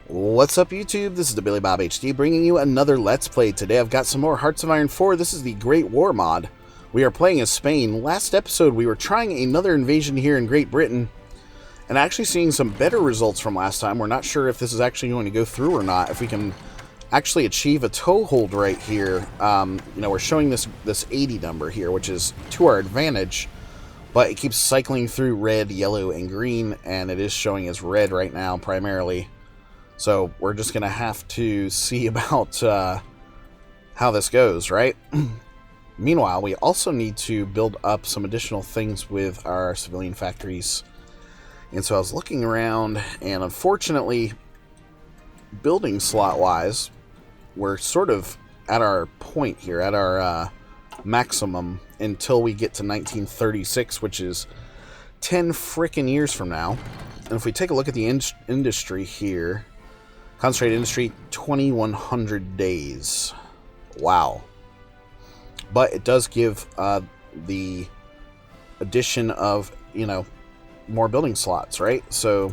What's up, YouTube? This is the Billy Bob HD bringing you another Let's Play. Today I've got some more Hearts of Iron IV. This is the Great War mod. We are playing as Spain. Last episode we were trying another invasion here in Great Britain and actually seeing some better results from last time. We're not sure if this is actually going to go through or not. If we can actually achieve a toehold right here. We're showing this 80 number here, which is to our advantage, but it keeps cycling through red, yellow, and green, and it is showing as red right now primarily. So we're just going to have to see about how this goes, right? Meanwhile, we also need to build up some additional things with our civilian factories. And so I was looking around, and unfortunately, building slot-wise, we're sort of at our point here, at our maximum, until we get to 1936, which is 10 frickin' years from now. And if we take a look at the industry here, concentrated industry, 2,100 days. Wow. But it does give the addition of, more building slots, right? So,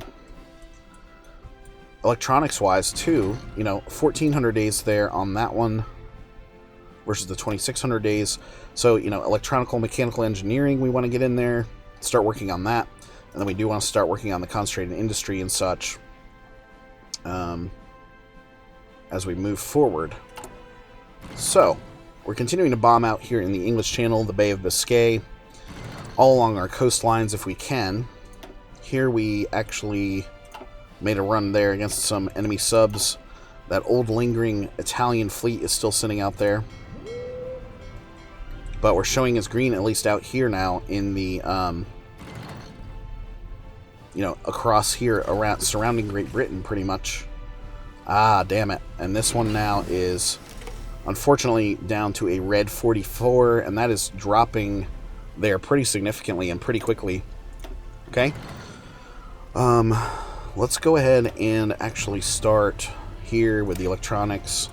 electronics-wise, too, 1,400 days there on that one versus the 2,600 days. So, electronical, mechanical engineering, we want to get in there, start working on that. And then we do want to start working on the concentrated industry and such. As we move forward. So, we're continuing to bomb out here in the English Channel, the Bay of Biscay, all along our coastlines if we can. Here we actually made a run there against some enemy subs. That old lingering Italian fleet is still sitting out there. But we're showing as green, at least out here now, in the, across here around surrounding Great Britain, pretty much. Ah, damn it. And this one now is, unfortunately, down to a red 44, and that is dropping there pretty significantly and pretty quickly. Okay? Let's go ahead and actually start here with the electronics.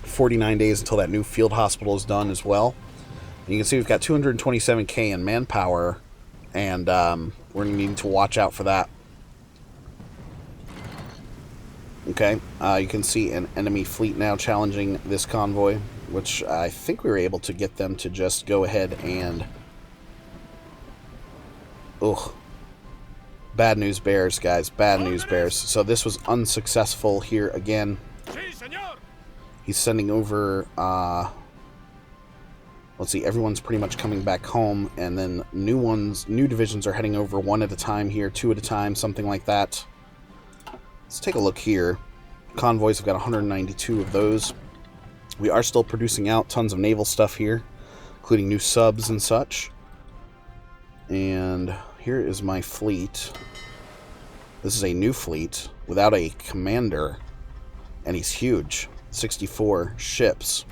49 days until that new field hospital is done as well. And you can see we've got 227k in manpower, and we're needing to watch out for that. Okay, you can see an enemy fleet now challenging this convoy, which I think we were able to get them to just go ahead and... Ugh. Bad news bears, guys. Bad news bears. So this was unsuccessful here again. He's sending over... let's see, everyone's pretty much coming back home, and then new divisions are heading over one at a time here, two at a time, something like that. Let's take a look here. Convoys have got 192 of those. We are still producing out tons of naval stuff here, including new subs and such. And here is my fleet. This is a new fleet without a commander, and he's huge. 64 ships.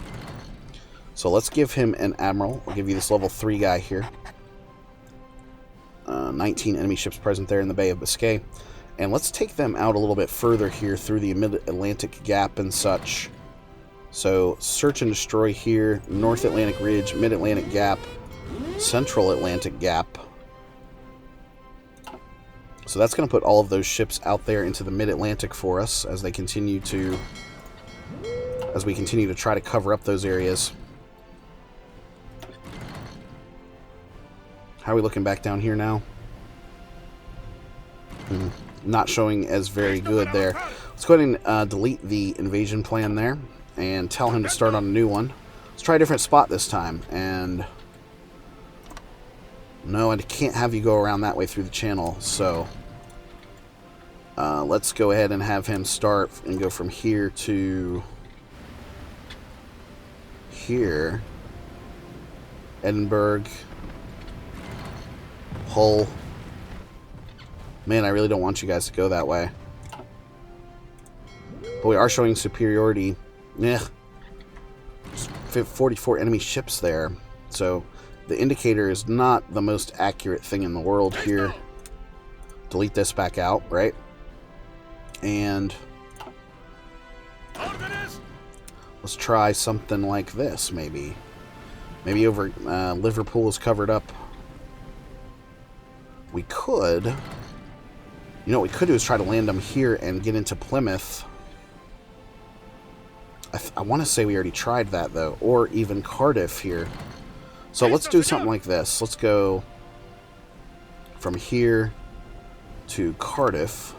So let's give him an admiral. I'll give you this level 3 guy here. 19 enemy ships present there in the Bay of Biscay. And let's take them out a little bit further here through the Mid-Atlantic Gap and such. So, search and destroy here, North Atlantic Ridge, Mid-Atlantic Gap, Central Atlantic Gap. So that's going to put all of those ships out there into the Mid-Atlantic for us as we continue to try to cover up those areas. How are we looking back down here now? Not showing as very good there. Let's go ahead and delete the invasion plan there and tell him to start on a new one. Let's try a different spot this time. And no, I can't have you go around that way through the channel. So let's go ahead and have him start and go from here to here. Edinburgh, Hull. Man, I really don't want you guys to go that way. But we are showing superiority. 44 enemy ships there. So, the indicator is not the most accurate thing in the world here. Delete this back out, right? And let's try something like this, maybe. Maybe over Liverpool is covered up. We could You know what we could do is try to land them here and get into Plymouth. I want to say we already tried that, though. Or even Cardiff here. So let's do something like this. Let's go from here to Cardiff.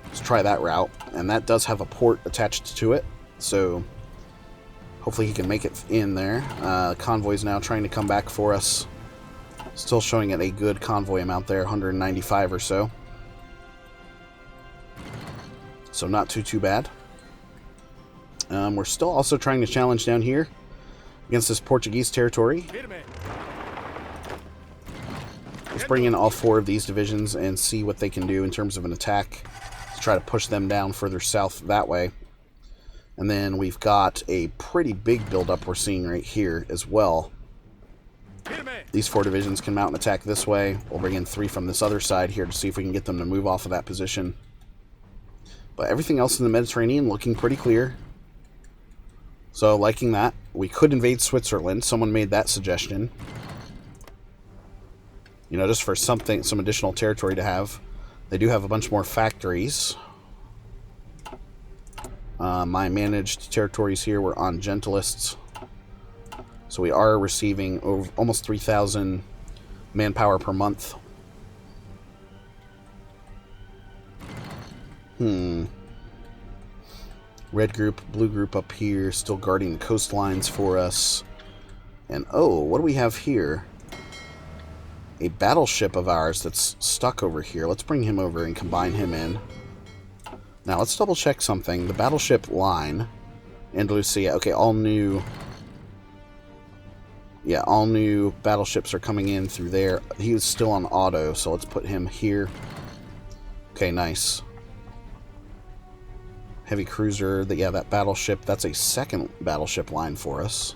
Let's try that route. And that does have a port attached to it. So hopefully he can make it in there. Convoy's now trying to come back for us. Still showing it a good convoy amount there, 195 or so. So not too bad. We're still also trying to challenge down here against this Portuguese territory. Let's bring in all 4 of these divisions and see what they can do in terms of an attack. Let's try to push them down further south that way. And then we've got a pretty big buildup we're seeing right here as well. These 4 divisions can mount an attack this way. We'll bring in 3 from this other side here to see if we can get them to move off of that position. But everything else in the Mediterranean looking pretty clear. So, liking that. We could invade Switzerland. Someone made that suggestion. You know, just for some additional territory to have. They do have a bunch more factories. My managed territories here were on Gentilists. So we are receiving over almost 3,000 manpower per month. Red group, blue group up here, still guarding the coastlines for us. And oh, what do we have here? A battleship of ours that's stuck over here. Let's bring him over and combine him in. Now let's double check something. The battleship line, Andalusia. Okay, all new. Yeah, all new battleships are coming in through there. He was still on auto, so let's put him here. Okay, nice. Heavy cruiser, that battleship, that's a second battleship line for us.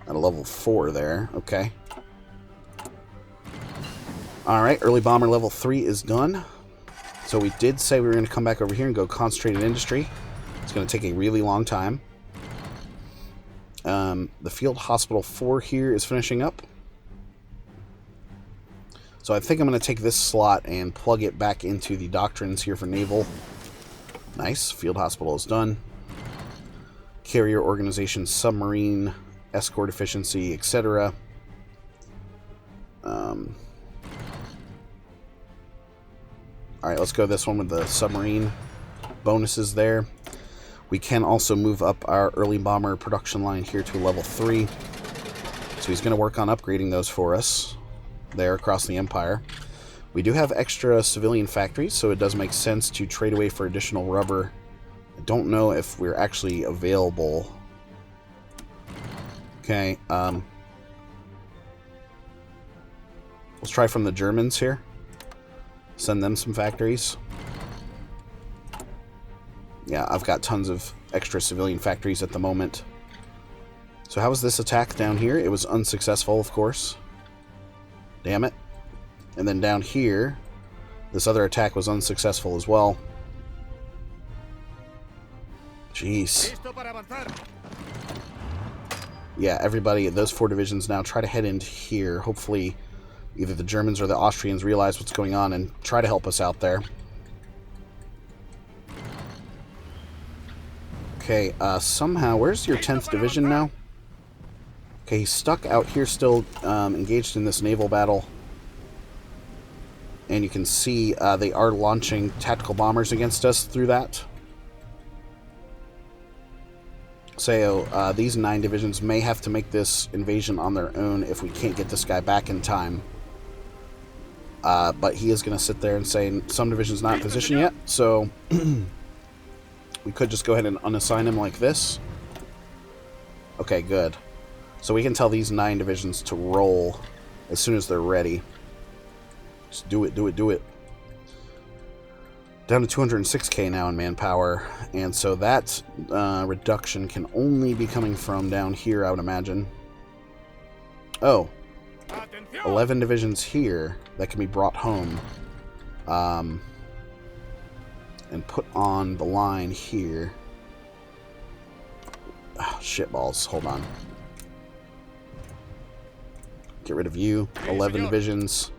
At a level 4 there, okay. Alright, early bomber level 3 is done. So we did say we were going to come back over here and go concentrated industry. It's going to take a really long time. The Field Hospital 4 here is finishing up. So I think I'm going to take this slot and plug it back into the doctrines here for Naval. Nice. Field Hospital is done. Carrier organization, submarine, escort efficiency, etc. Alright, let's go this one with the submarine bonuses there. We can also move up our early bomber production line here to level 3. So he's going to work on upgrading those for us there across the Empire. We do have extra civilian factories, so it does make sense to trade away for additional rubber. I don't know if we're actually available. Okay, let's try from the Germans here. Send them some factories. Yeah, I've got tons of extra civilian factories at the moment. So how was this attack down here? It was unsuccessful, of course. Damn it. And then down here, this other attack was unsuccessful as well. Jeez. Yeah, everybody, those 4 divisions now try to head into here. Hopefully, either the Germans or the Austrians realize what's going on and try to help us out there. Okay, somehow, where's your 10th division now? Okay, he's stuck out here still, engaged in this naval battle. And you can see they are launching tactical bombers against us through that. So these 9 divisions may have to make this invasion on their own if we can't get this guy back in time. But he is going to sit there and say some division's not in position yet, so we could just go ahead and unassign him like this. Okay, good. So we can tell these 9 divisions to roll as soon as they're ready. Just do it, do it, do it. Down to 206k now in manpower, and so that reduction can only be coming from down here, I would imagine. Oh, 11 divisions here that can be brought home and put on the line here. Oh, shitballs, hold on. Get rid of you, 11 divisions.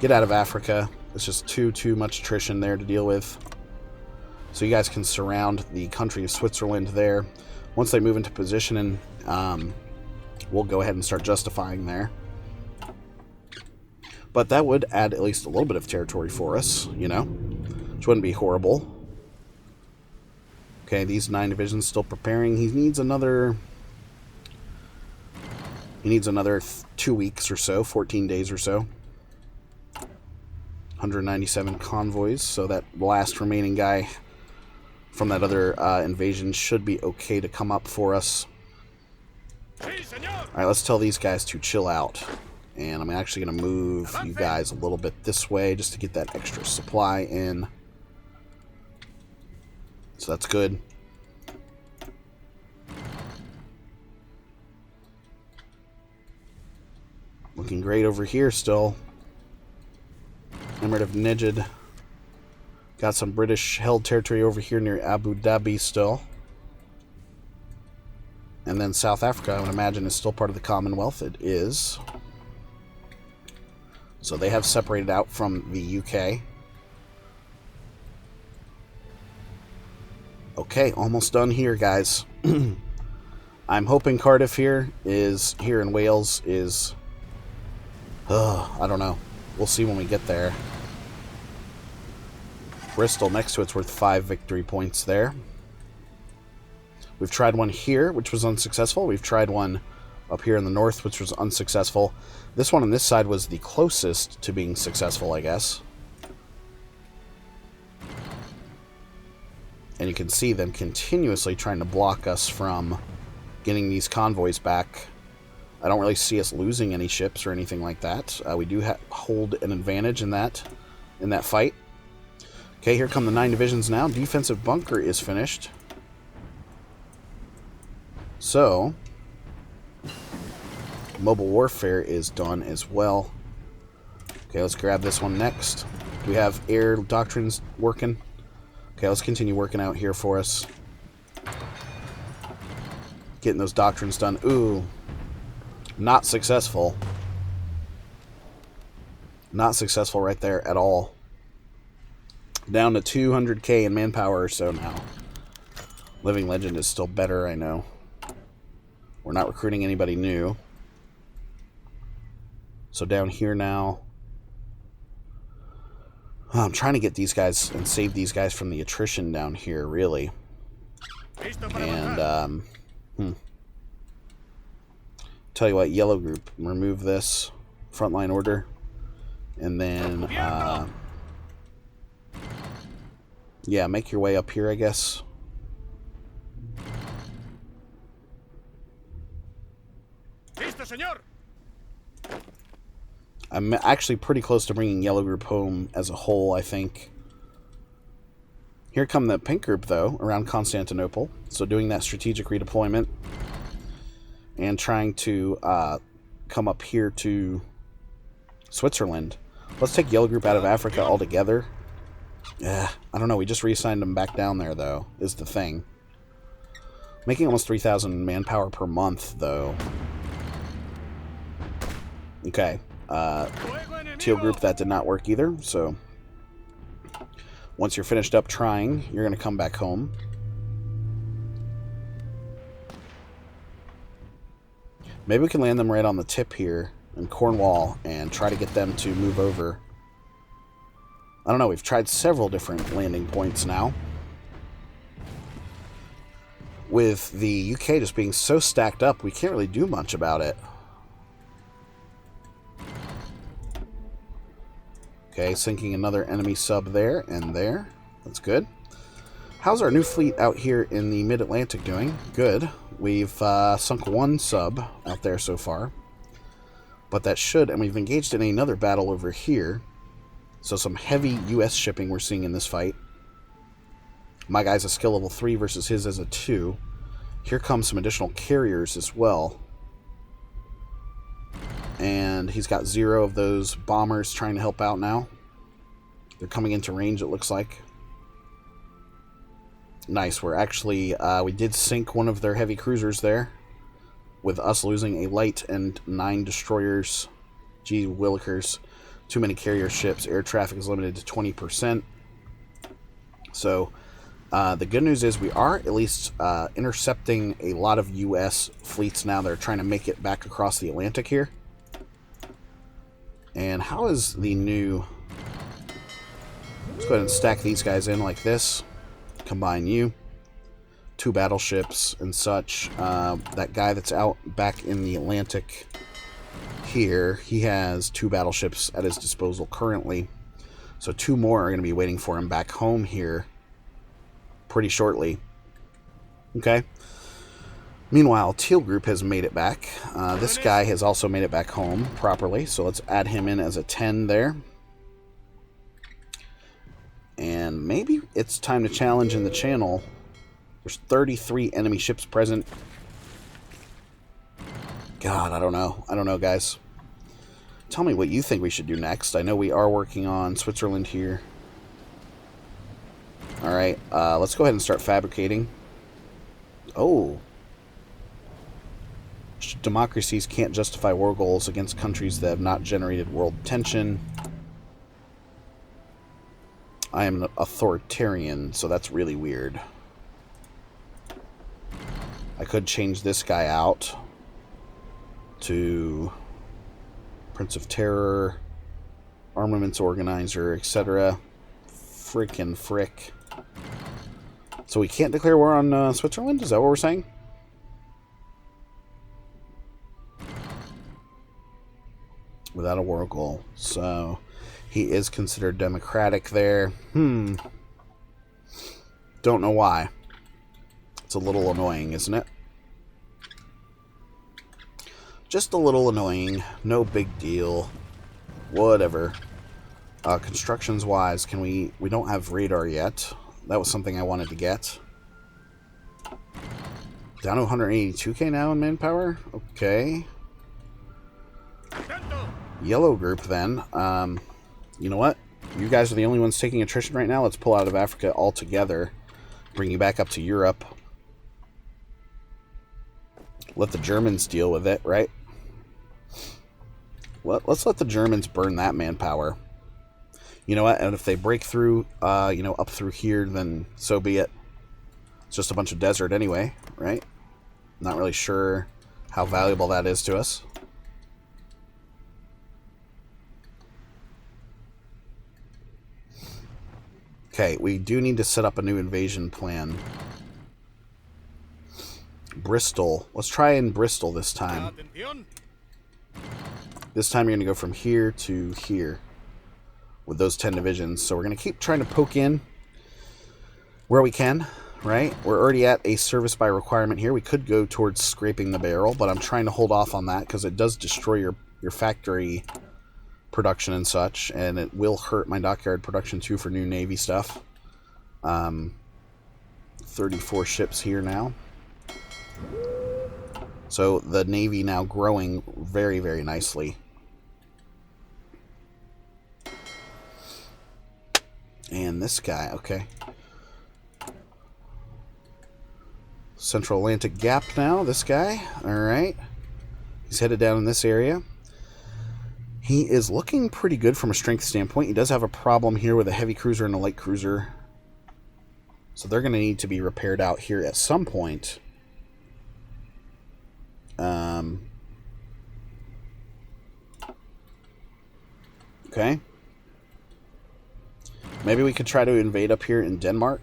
Get out of Africa. It's just too much attrition there to deal with. So you guys can surround the country of Switzerland there. Once they move into position, and we'll go ahead and start justifying there. But that would add at least a little bit of territory for us, you know, which wouldn't be horrible. Okay, these 9 divisions still preparing. He needs another 2 weeks or so, 14 days or so. 197 convoys, so that last remaining guy from that other invasion should be okay to come up for us. Alright, let's tell these guys to chill out. And I'm actually going to move you guys a little bit this way just to get that extra supply in. So that's good. Looking great over here still. Emirate of Nejd. Got some British held territory over here near Abu Dhabi still. And then South Africa, I would imagine, is still part of the Commonwealth. It is. So they have separated out from the UK. Okay, almost done here, guys. I'm hoping Cardiff here in Wales is... I don't know. We'll see when we get there. Bristol next to it's worth 5 victory points there. We've tried one here, which was unsuccessful. We've tried one up here in the north, which was unsuccessful. This one on this side was the closest to being successful, I guess. And you can see them continuously trying to block us from getting these convoys back. I don't really see us losing any ships or anything like that. We do hold an advantage in that fight. Okay, here come the 9 divisions now. Defensive bunker is finished. So, mobile warfare is done as well. Okay, let's grab this one next. Do we have air doctrines working? Okay, let's continue working out here for us. Getting those doctrines done. Ooh. Not successful. Not successful right there at all. Down to 200k in manpower or so now. Living Legend is still better, I know. We're not recruiting anybody new. So down here now. I'm trying to get these guys and save these guys from the attrition down here, really. And, tell you what, Yellow Group, remove this frontline order. And then, yeah, make your way up here, I guess. I'm actually pretty close to bringing Yellow Group home as a whole, I think. Here come the Pink Group, though, around Constantinople. So doing that strategic redeployment. And trying to come up here to Switzerland. Let's take Yellow Group out of Africa altogether. Yeah, I don't know. We just reassigned them back down there, though, is the thing. Making almost 3,000 manpower per month, though. Okay. Teal Group, that did not work either, so... Once you're finished up trying, you're going to come back home. Maybe we can land them right on the tip here in Cornwall and try to get them to move over. I don't know, we've tried several different landing points now. With the UK just being so stacked up, we can't really do much about it. Okay, sinking another enemy sub there and there. That's good. How's our new fleet out here in the mid-Atlantic doing? Good. We've sunk 1 sub out there so far. But that should... And we've engaged in another battle over here. So some heavy US shipping we're seeing in this fight. My guy's a skill level 3 versus his as a 2. Here comes some additional carriers as well. And he's got 0 of those bombers trying to help out now. They're coming into range, it looks like. Nice. We're actually... we did sink one of their heavy cruisers there. With us losing a light and 9 destroyers. Gee willikers. Too many carrier ships. Air traffic is limited to 20%. So the good news is we are at least intercepting a lot of U.S. fleets now that are trying to make it back across the Atlantic here. And how is the new... Let's go ahead and stack these guys in like this. Combine you. 2 battleships and such. That guy that's out back in the Atlantic here, he has 2 battleships at his disposal currently. So 2 more are going to be waiting for him back home here pretty shortly. Okay. Meanwhile, Teal Group has made it back. This guy has also made it back home properly. So let's add him in as a 10 there. And maybe it's time to challenge in the channel. There's 33 enemy ships present. God, I don't know. I don't know, guys. Tell me what you think we should do next. I know we are working on Switzerland here. Alright, let's go ahead and start fabricating. Oh. Democracies can't justify war goals against countries that have not generated world tension. I am an authoritarian, so that's really weird. I could change this guy out to Prince of Terror, Armaments Organizer, etc. Frickin' frick. So we can't declare war on Switzerland? Is that what we're saying? Without a war goal. So... he is considered democratic there. Don't know why. It's a little annoying, isn't it? Just a little annoying. No big deal. Whatever. Constructions-wise, can we... we don't have radar yet. That was something I wanted to get. Down to 182k now in manpower? Okay. Yellow group, then. You know what? You guys are the only ones taking attrition right now. Let's pull out of Africa altogether. Bring you back up to Europe. Let the Germans deal with it, right? Let's let the Germans burn that manpower. You know what? And if they break through, you know, up through here, then so be it. It's just a bunch of desert anyway, right? Not really sure how valuable that is to us. Okay, we do need to set up a new invasion plan. Bristol. Let's try in Bristol this time. This time you're going to go from here to here with those 10 divisions. So we're going to keep trying to poke in where we can, right? We're already at a service by requirement here. We could go towards scraping the barrel, but I'm trying to hold off on that because it does destroy your factory production and such, and it will hurt my dockyard production too for new Navy stuff. 34 ships here now. So the Navy now growing very, very nicely. And this guy, okay. Central Atlantic Gap now, this guy. Alright. He's headed down in this area. He is looking pretty good from a strength standpoint. He does have a problem here with a heavy cruiser and a light cruiser. So they're going to need to be repaired out here at some point. Okay. Maybe we could try to invade up here in Denmark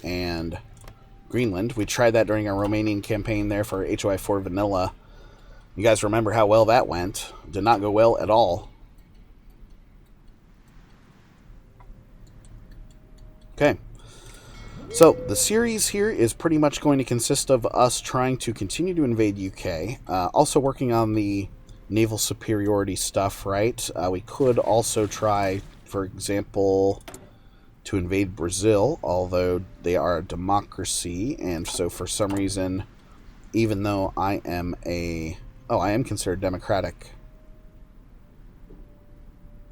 and Greenland. We tried that during our Romanian campaign there for HOI IV Vanilla. You guys remember how well that went. Did not go well at all. Okay. So, the series here is pretty much going to consist of us trying to continue to invade UK. Also working on the naval superiority stuff, right? We could also try, for example, to invade Brazil, although they are a democracy. And so, for some reason, even though I am a... oh, I am considered democratic.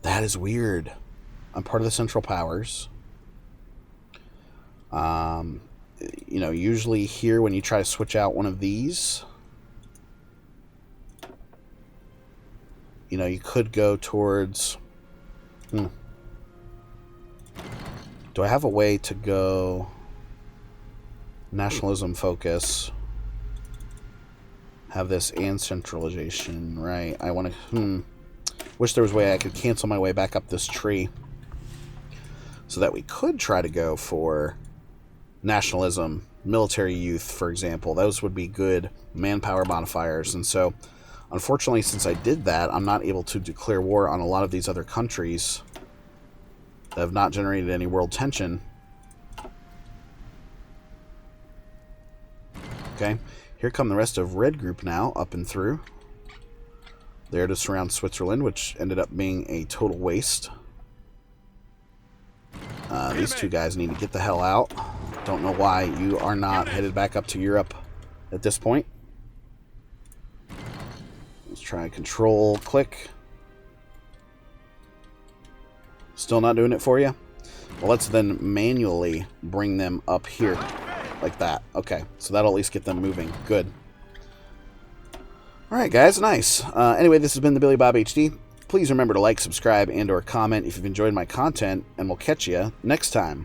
That is weird. I'm part of the Central Powers. You know, usually here when you try to switch out one of these, you know, you could go towards Do I have a way to go nationalism focus? Have this and centralization, right? I want to, wish there was a way I could cancel my way back up this tree so that we could try to go for nationalism, military youth, for example. Those would be good manpower modifiers. And so, unfortunately, since I did that, I'm not able to declare war on a lot of these other countries that have not generated any world tension. Okay, here come the rest of Red Group now, up and through. There to surround Switzerland, which ended up being a total waste. These two guys need to get the hell out. Don't know why you are not headed back up to Europe at this point. Let's try control, click. Still not doing it for you? Well, let's then manually bring them up here like that. Okay, so that'll at least get them moving. Good. Alright, guys, nice. Anyway, this has been the Billy Bob HD. Please remember to like, subscribe, and or comment if you've enjoyed my content, and we'll catch you next time.